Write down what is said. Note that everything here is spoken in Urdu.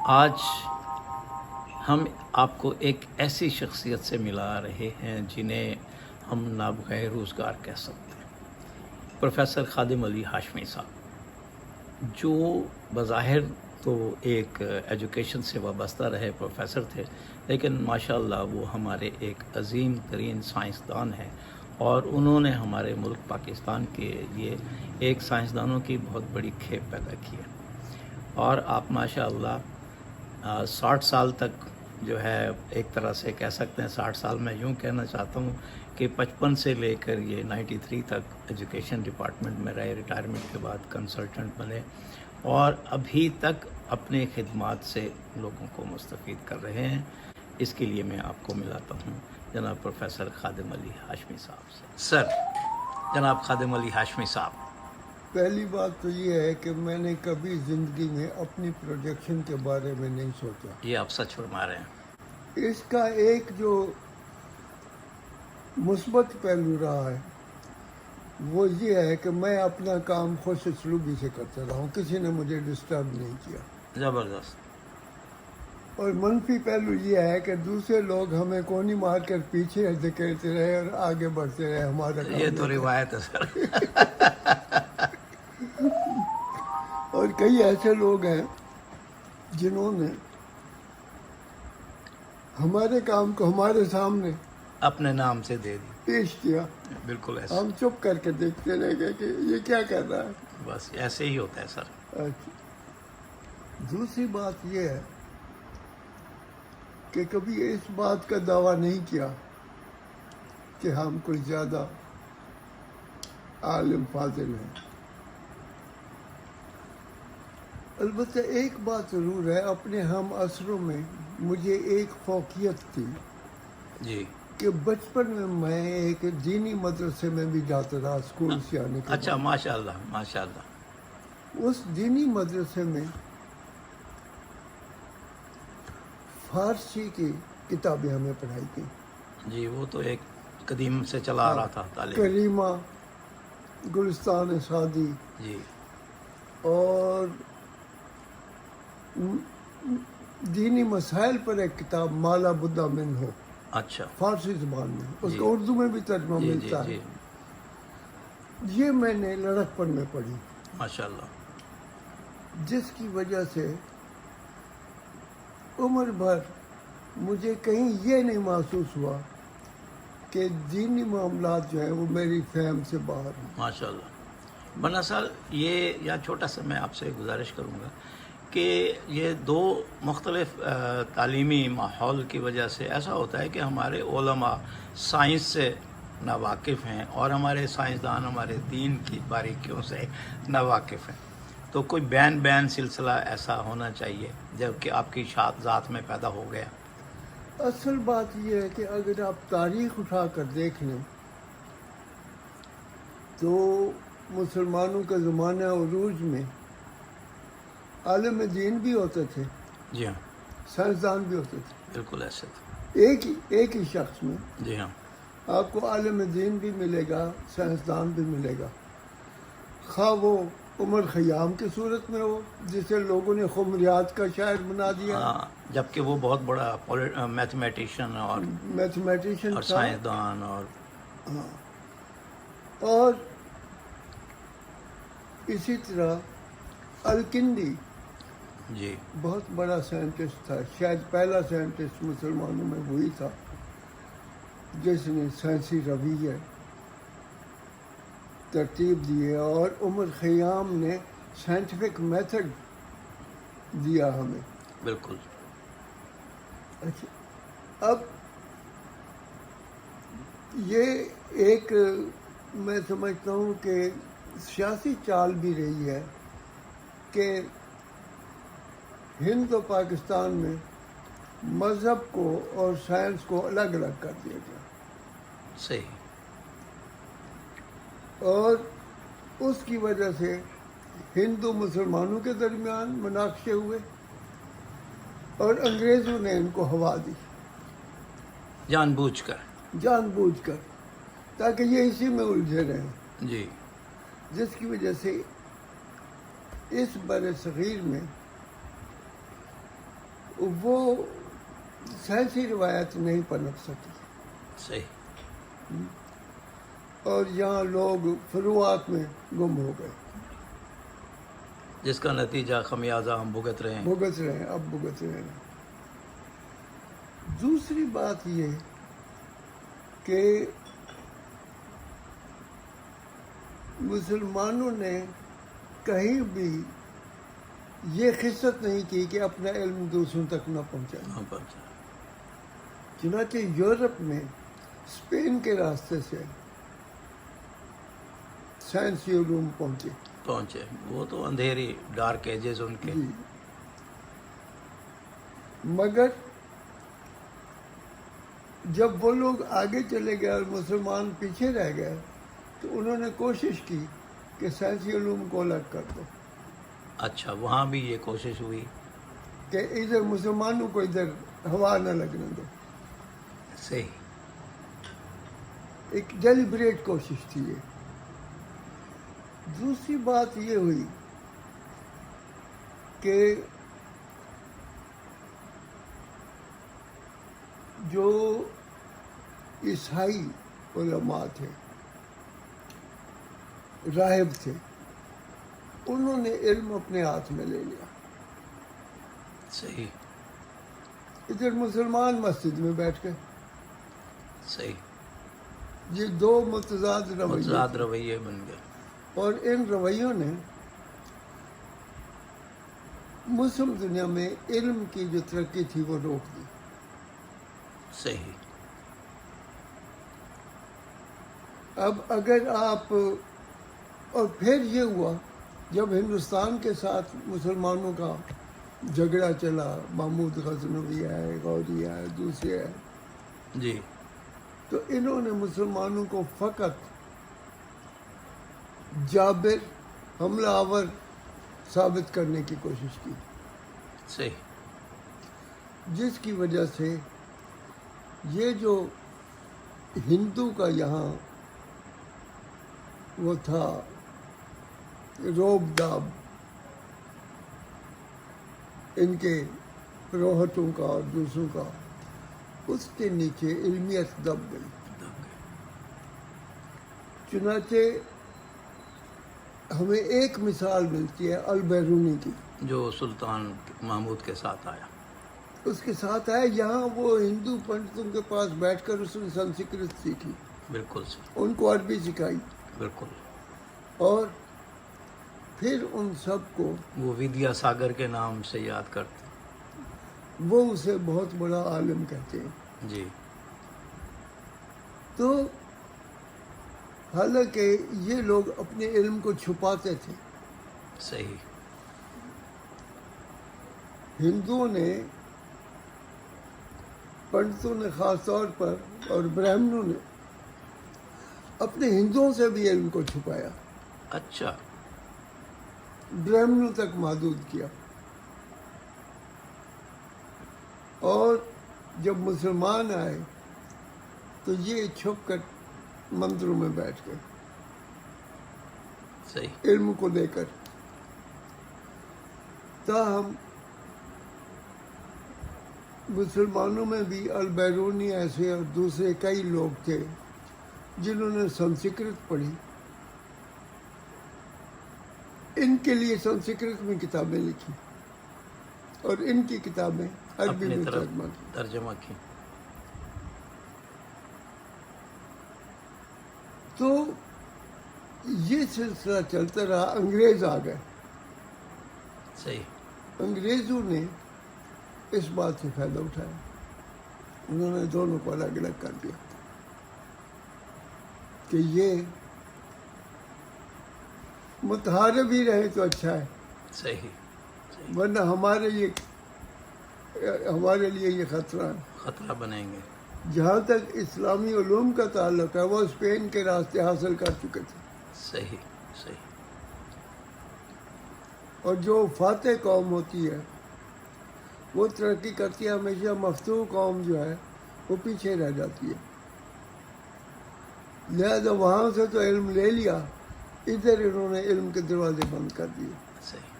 آج ہم آپ کو ایک ایسی شخصیت سے ملا رہے ہیں جنہیں ہم نابغہ روزگار کہہ سکتے ہیں، پروفیسر خادم علی ہاشمی صاحب، جو بظاہر تو ایک ایجوکیشن سے وابستہ رہے پروفیسر تھے، لیکن ماشاءاللہ وہ ہمارے ایک عظیم ترین سائنسدان ہیں، اور انہوں نے ہمارے ملک پاکستان کے لیے ایک سائنسدانوں کی بہت بڑی کھیپ پیدا کی ہے۔ اور آپ ماشاءاللہ 60 سال تک جو ہے ایک طرح سے کہہ سکتے ہیں، 60 سال میں یوں کہنا چاہتا ہوں کہ 55 سے لے کر یہ 93 تک ایجوکیشن ڈپارٹمنٹ میں رہے، ریٹائرمنٹ کے بعد کنسلٹنٹ بنے، اور ابھی تک اپنے خدمات سے لوگوں کو مستفید کر رہے ہیں۔ اس کے لیے میں آپ کو ملاتا ہوں جناب پروفیسر خادم علی ہاشمی صاحب سے۔ سر، جناب خادم علی ہاشمی صاحب، پہلی بات تو یہ ہے کہ میں نے کبھی زندگی میں اپنی پروجیکشن کے بارے میں نہیں سوچا۔ یہ آپ سچ فرما رہے ہیں۔ اس کا ایک جو مثبت پہلو رہا ہے وہ یہ ہے کہ میں اپنا کام خوش اسلوبی سے کرتا رہا ہوں، کسی نے مجھے ڈسٹرب نہیں کیا۔ زبردست۔ اور منفی پہلو یہ ہے کہ دوسرے لوگ ہمیں کونی مار کر پیچھے دھکیلتے رہے اور آگے بڑھتے رہے، ہمارا کام یہ تو نہیں تھا۔ روایت ہے سر۔ اور کئی ایسے لوگ ہیں جنہوں نے ہمارے کام کو ہمارے سامنے اپنے نام سے دے دی۔ پیش کیا، بالکل ایسے، ہم چپ کر کے دیکھتے رہ گئے کہ یہ کیا کر رہا ہے۔ بس ایسے ہی ہوتا ہے سر۔ اچھا، دوسری بات یہ ہے کہ کبھی اس بات کا دعویٰ نہیں کیا کہ ہم کوئی زیادہ عالم فاضل ہیں۔ البتہ ایک بات ضرور ہے، اپنے ہم عصروں میں مجھے ایک فوقیت تھی جی، کہ بچپن میں ایک دینی مدرسے میں بھی جاتا رہا اسکول سے آنے کے اچھا، بعد۔ ماشاء اللہ ماشاء اللہ۔ اس دینی مدرسے میں فارسی کی کتابیں ہمیں پڑھائی گئیں۔ جی، وہ تو ایک قدیم سے چلا آ رہا تھا تعلیم۔ کریمہ، گلستان سعدی، جی، اور دینی مسائل پر ایک کتاب مالا بدھا من ہو، اچھا، فارسی زبان میں، اس جی، کا اردو میں بھی ترجمہ جی جی ملتا جی، ہے۔ یہ میں نے لڑکپن میں پڑھی، ماشاء اللہ۔ جس کی وجہ سے عمر بھر مجھے کہیں یہ نہیں محسوس ہوا کہ دینی معاملات جو ہیں وہ میری فہم سے باہر ہیں۔ ماشاء اللہ۔ ورنہ سر، یہ یا چھوٹا سا میں آپ سے گزارش کروں گا کہ یہ دو مختلف تعلیمی ماحول کی وجہ سے ایسا ہوتا ہے کہ ہمارے علماء سائنس سے ناواقف ہیں، اور ہمارے سائنسدان ہمارے دین کی باریکیوں سے ناواقف ہیں۔ تو کوئی بین سلسلہ ایسا ہونا چاہیے جب کہ آپ کی ذات میں پیدا ہو گیا۔ اصل بات یہ ہے کہ اگر آپ تاریخ اٹھا کر دیکھ لیں تو مسلمانوں کے زمانہ عروج میں عالم دین بھی ہوتے تھے، جی ہاں، سائنسدان بھی ہوتے تھے، بالکل ایسے تھے۔ ایک ہی شخص میں جی ہاں، آپ کو عالم دین بھی ملے گا، سائنسدان بھی ملے گا، خواہ وہ عمر خیام کی صورت میں ہو جسے لوگوں نے خمریات کا شاعر بنا دیا، ہاں، جبکہ وہ بہت بڑا میتھمیٹیشین اور میتھمیٹیشین تھا، سائنسدان اور اسی طرح الکندی جی، بہت بڑا سائنٹسٹ تھا، شاید پہلا سائنٹسٹ مسلمانوں میں وہی تھا جس نے سائنسی رویہ ترتیب دیے، اور عمر خیام نے سائنٹیفک میتھڈ دیا ہمیں۔ بالکل۔ اچھا، اب یہ ایک میں سمجھتا ہوں کہ سیاسی چال بھی رہی ہے کہ ہند و پاکستان میں مذہب کو اور سائنس کو الگ الگ کر دیا گیا، صحیح۔ اور اس کی وجہ سے ہندو مسلمانوں کے درمیان مناقشے ہوئے اور انگریزوں نے ان کو ہوا دی جان بوجھ کر، تاکہ یہ اسی میں الجھے رہیں، جی، جس کی وجہ سے اس بر صغیر میں وہ سائنسی روایت نہیں پنپ سکی، صحیح، اور یہاں لوگ فروعات میں گم ہو گئے، جس کا نتیجہ خمیازہ ہم بھگت رہے ہیں. بھگت رہے ہیں، اب بھگت رہے ہیں. دوسری بات یہ کہ مسلمانوں نے کہیں بھی یہ خصت نہیں کی کہ اپنا علم دوسروں تک نہ پہنچائیں. ہاں پہنچا. چنانچہ یورپ میں اسپین کے راستے سے سائنسی علوم پہنچے. وہ تو اندھیری ڈارک ایجز ان کے. جی، مگر جب وہ لوگ آگے چلے گئے اور مسلمان پیچھے رہ گئے تو انہوں نے کوشش کی کہ سائنسی علوم کو الگ کر دو، اچھا، وہاں بھی یہ کوشش ہوئی. کہ ادھر مسلمانوں کو ادھر ہوا نہ لگنے دو. صحیح. ایک ڈیلیبریٹ کوشش تھی یہ. دوسری بات یہ ہوئی کہ جو عیسائی علماء تھے، راہب تھے، انہوں نے علم اپنے ہاتھ میں لے لیا. صحیح. ادھر مسلمان مسجد میں بیٹھ گئے. صحیح. یہ دو متضاد رویے متضاد تھے. رویے بن گئے. اور ان رویوں نے مسلم دنیا میں علم کی جو ترقی تھی وہ روک دی. صحیح. اب اگر آپ، اور پھر یہ ہوا جب ہندوستان کے ساتھ مسلمانوں کا جھگڑا چلا، محمود غزنوی ہے، غوری ہے، دوسرے ہے، جی. تو انہوں نے مسلمانوں کو فقط جابر، حملہ آور ثابت کرنے کی کوشش کی، صحیح. جس کی وجہ سے یہ جو ہندو کا یہاں وہ تھا روب داب ان کے روحتوں کا اور دوسروں کا، اس کے نیچے علمیت دب گئی. چنانچہ ہمیں ایک مثال ملتی ہے البیرونی کی، جو سلطان محمود کے ساتھ آیا. اس کے ساتھ آئے. یہاں وہ ہندو پنڈتوں کے پاس بیٹھ کر اس نے سنسکرت سیکھی، بالکل صحیح. ان کو عربی سکھائی، بالکل. اور پھر ان سب کو وہ ودیا ساگر کے نام سے یاد کرتے. وہ اسے بہت بڑا عالم کہتے ہیں. جی. تو حالانکہ یہ لوگ اپنے علم کو چھپاتے تھے، صحیح. ہندوؤں نے، پنڈتوں نے خاص طور پر، اور برہمنوں نے اپنے ہندوؤں سے بھی علم کو چھپایا، اچھا. برہمنوں تک محدود کیا. اور جب مسلمان آئے تو یہ چھپ کر مندروں میں بیٹھ گئے صحیح. علم کو لے کر. تاہم مسلمانوں میں بھی البیرونی ایسے اور دوسرے کئی لوگ تھے جنہوں نے سنسکرت پڑھی. ان کے لیے سنسکرت میں کتابیں لکھی اور ان کی کتابیں عربی اپنی میں طرف ترجمہ کی. ترجمہ کی. تو یہ سلسلہ چلتا رہا. انگریز آ گئے. صحیح. انگریزوں نے اس بات سے فائدہ اٹھایا. انہوں نے دونوں کو الگ الگ کر دیا کہ یہ متحارب ہی رہے تو اچھا ہے، صحیح. صحیح. ورنہ ہمارے لیے یہ خطرہ ہے. خطرہ بنیں گے. جہاں تک اسلامی علوم کا تعلق ہے وہ اسپین کے راستے حاصل کر چکے تھے، صحیح. صحیح. اور جو فاتح قوم ہوتی ہے وہ ترقی کرتی ہے. ہمیشہ مفتوح قوم جو ہے وہ پیچھے رہ جاتی ہے. لہذا وہاں سے تو علم لے لیا، ادھر انہوں نے علم کے دروازے بند کر دیے. صحیح.